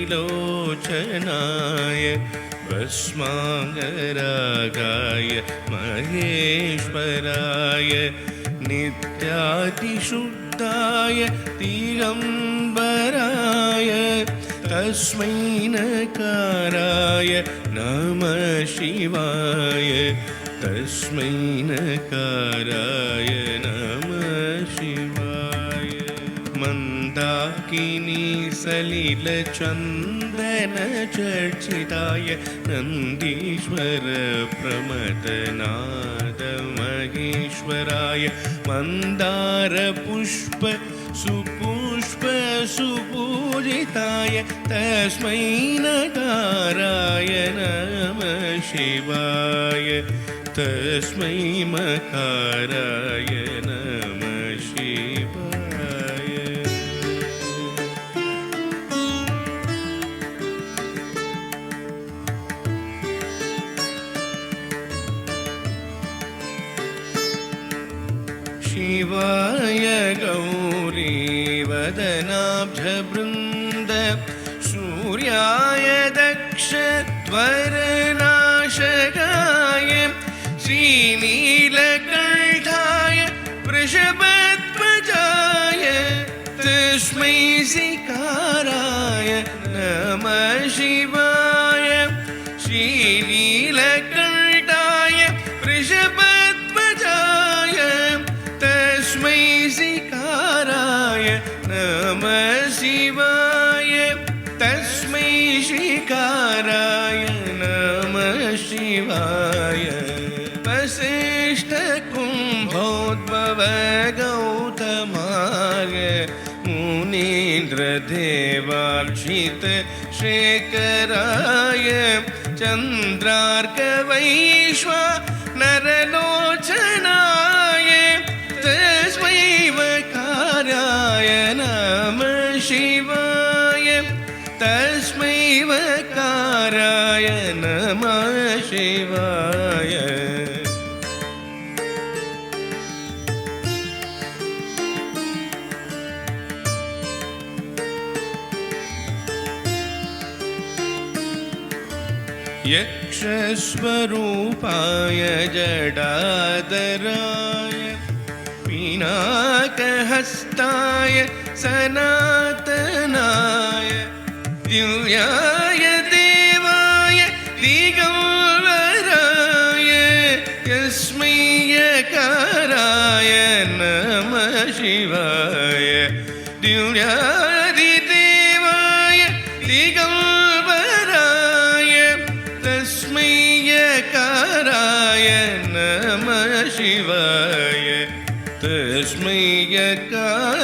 त्रिलोचनाय भस्माङ्गरागाय महेश्वराय नित्यातिशुद्धाय दिगम्बराय तस्मै नकाराय नमः शिवाय तस्मै नकाराय नमः शिवाय मन्दाकिनी सलिलचन्दनचर्चिताय नन्दीश्वर प्रमथनाद महेश्वराय मन्दारपुष्प सुपुष्प सुपूजिताय तस्मै नकाराय नमः शिवाय तस्मै मकाराय नमः शिवाय शिवाय गौरीवदनाब्जवृन्द सूर्याय दक्षध्वरनाशकाय श्रीनीलकण्ठाय वृषभध्वजाय तस्मै सिकाराय नमः शिवाय श्रीनीलकण्ठाय वृषभध्वजाय तस्मै सिकाराय नमः शिवाय तस्मै शिकाराय नमः शिवाय वसिष्ठकुम्भोद्भव गौतमाय मुनीन्द्रदेवार्चित शेखराय चन्द्रार्कवैश्वानरलोचनाय तस्मै वकाराय नमः शिवाय तस्मै वकाराय नमः शिवाय यक्षस्वरूपाय जडाधराय पिनाकहस्ताय सनातनाय दिव्याय देवाय दिगम्बराय तस्मै यकाराय नमः शिवाय दिव्यादिदेवाय दिगम्बराय तस्मै यकाराय नमः शिवाय तस्मै यकाराय